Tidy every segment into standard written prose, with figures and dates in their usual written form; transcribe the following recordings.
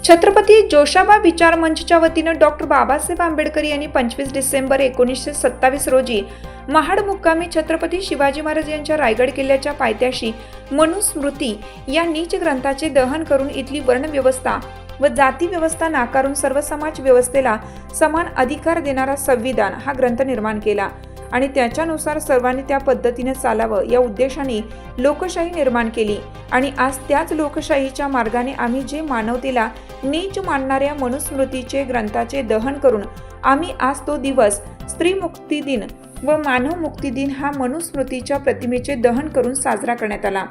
छत्रपती जोशाबा विचार मंचच्या वतीनं डॉक्टर बाबासाहेब आंबेडकर यांनी 25 डिसेंबर 1927 रोजी महाड मुक्कामी छत्रपती शिवाजी महाराज यांच्या रायगड किल्ल्याच्या पायथ्याशी मनुस्मृती या नीच ग्रंथाचे दहन करून इथली वर्णव्यवस्था व जाती व्यवस्था नाकारून सर्व समाज व्यवस्थेला समान अधिकार देणारा संविधान हा ग्रंथ निर्माण केला आणि त्याच्यानुसार सर्वांनी त्या पद्धतीने चालावं या उद्देशाने लोकशाही निर्माण केली आणि आज त्याच लोकशाहीच्या मार्गाने आम्ही जे मानवतेला नीच मानणाऱ्या मनुस्मृतीचे ग्रंथाचे दहन करून आम्ही आज तो दिवस स्त्री मुक्ती दिन व मानव मुक्ती दिन हा मनुस्मृतीच्या प्रतिमेचे दहन करून साजरा करण्यात आला।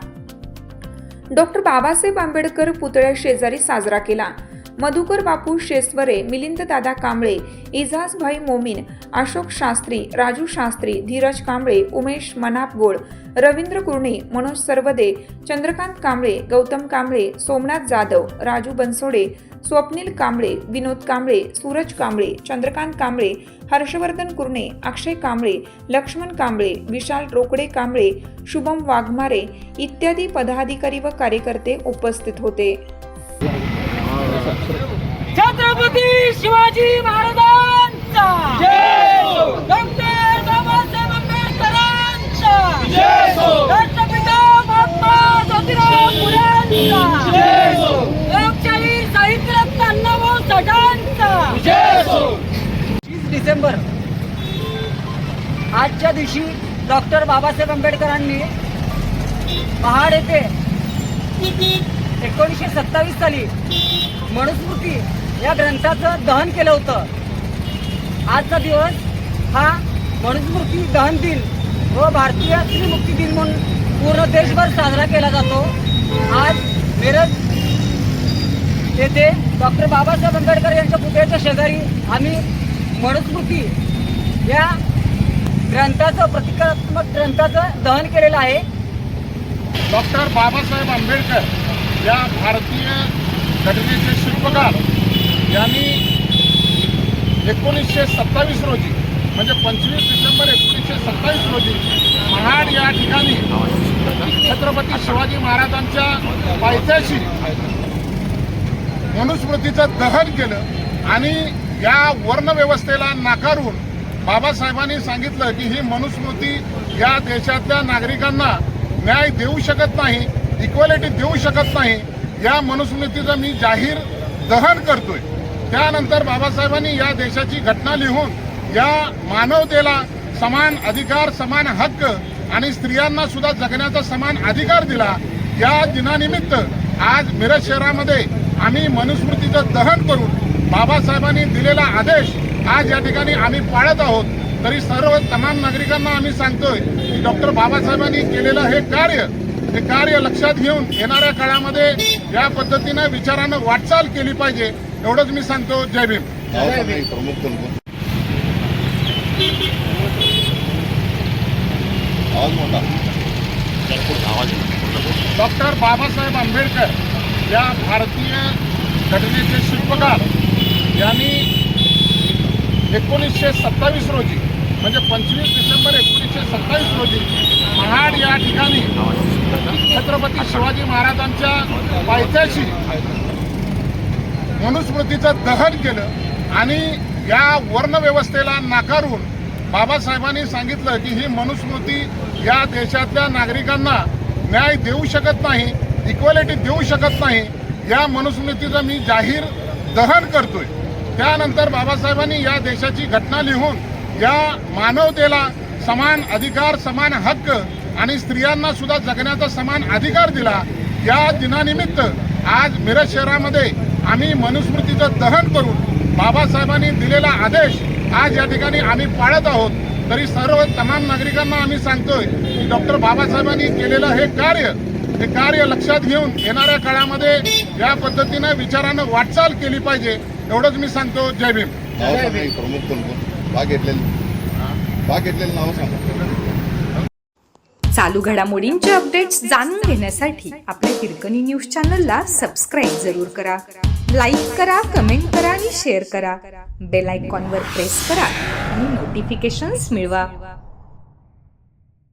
डॉक्टर बाबासाहेब आंबेडकर पुतळ्या शेजारी साजरा केला। मधुकर बापू शेसवरे, मिलिंद दादा कांबळे, इजाज भाई मोमीन, अशोक शास्त्री, राजू शास्त्री, धीरज कांबळे, उमेश मनाप गोळ, रवींद्र कुर्णे, मनोज सरवदे, चंद्रकांत कांबळे, गौतम कांबळे, सोमनाथ जाधव, राजू बनसोडे, स्वप्नील कांबळे, विनोद कांबळे, सूरज कांबळे, चंद्रकांत कांबळे, हर्षवर्धन कुर्णे, अक्षय कांबळे, लक्ष्मण कांबळे, विशाल रोकडे कांबळे, शुभम वाघमारे इत्यादी पदाधिकारी व कार्यकर्ते उपस्थित होते। छत्रपती शिवाजी महाराजांचा जय हो। डॉक्टर बाबासाहेब आंबेडकरांचा जय हो। राष्ट्रपिता महात्मा ज्योतिराव फुलेंचा जय हो। लोकशाही साहित्य रत्न अण्णाभाऊ साठेंचा जय हो। 30 डिसेंबर आजच्या दिवशी डॉक्टर बाबासाहेब आंबेडकरांनी महाड येथे 1927 साली मनुस्मृती या ग्रंथाचं दहन केलं होतं। आजचा दिवस हा मनुस्मृती दहन दिन व भारतीय स्त्री मुक्ती दिन म्हणून पूर्ण देशभर साजरा केला जातो। आज मिरज येथे डॉक्टर बाबासाहेब आंबेडकर यांच्या पुतळ्याच्या शेजारी आम्ही मनुस्मृती या ग्रंथाचं प्रतिकात्मक ग्रंथाचं दहन केलेलं आहे। डॉक्टर बाबासाहेब आंबेडकर या भारतीय घटनेचे शिल्पकार यांनी 1927 रोजी म्हणजे 25 डिसेंबर 1927 रोजी महाड या ठिकाणी छत्रपती शिवाजी महाराजांच्या पायथ्याशी मनुस्मृतीचं दहन केलं आणि या वर्णव्यवस्थेला नाकारून बाबासाहेबांनी सांगितलं की ही मनुस्मृती या देशातल्या नागरिकांना न्याय देऊ शकत नाही, इक्वॅलिटी देऊ शकत नाही। या मनुस्मृतीचं मी जाहीर दहन करतोय। त्यानंतर बाबासाहेबांनी या देशाची घटना लिहून या मानवतेला समान अधिकार, समान हक्क आणि स्त्रियांना सुद्धा जगण्याचा समान अधिकार दिला। या दिनानिमित्त आज मिरज शहरामध्ये आम्ही मनुस्मृतीचं दहन करून बाबासाहेबांनी दिलेला आदेश आज या ठिकाणी आम्ही पाळत आहोत। तरी सर्व तमाम नागरिकांना आम्ही सांगतोय की डॉक्टर बाबासाहेबांनी केलेलं हे कार्य लक्षात घेऊन येणाऱ्या काळामध्ये या पद्धतीनं विचारानं वाटचाल केली पाहिजे, एवढंच मी सांगतो। जय भीम। डॉक्टर बाबासाहेब आंबेडकर या भारतीय घटनेचे शिल्पकार यांनी 1927 रोजी म्हणजे 25 डिसेंबर 1927 रोजी महाड या ठिकाणी छत्रपती शिवाजी महाराजांच्या पायथ्याशी मनुस्मृतीचं दहन केलं आणि या वर्णव्यवस्थेला नाकारून बाबासाहेबांनी सांगितलं की ही मनुस्मृती या देशातल्या नागरिकांना न्याय देऊ शकत नाही, इक्वॅलिटी देऊ शकत नाही। या मनुस्मृतीचं मी जाहीर दहन करतोय। त्यानंतर बाबासाहेबांनी या देशाची घटना लिहून या मानवतेला समान अधिकार, समान हक्क आणि स्त्रियांना सुद्धा जगण्याचा समान अधिकार दिला। या दिनानिमित्त आज मिरज शहरामध्ये आम्ही मनुस्मृतीचं दहन करून बाबासाहेबांनी दिलेला आदेश आज या ठिकाणी आम्ही पाळत आहोत। तरी सर्व तमाम नागरिकांना आम्ही सांगतोय की डॉक्टर बाबासाहेबांनी केलेलं हे कार्य लक्षात घेऊन येणाऱ्या काळामध्ये या पद्धतीनं विचारानं वाटचाल केली पाहिजे, एवढंच मी सांगतो। जय भीम। प्रमुख भाग घेतलेले नाव सांगा। चालू घडामोडींचे अपडेट्स जाणून घेण्यासाठी आपल्या हिरकणी न्यूज चॅनलला सबस्क्राईब जरूर करा. लाईक करा, कमेंट करा आणि शेअर करा. बेल आयकॉनवर प्रेस करा आणि नोटिफिकेशन्स मिळवा.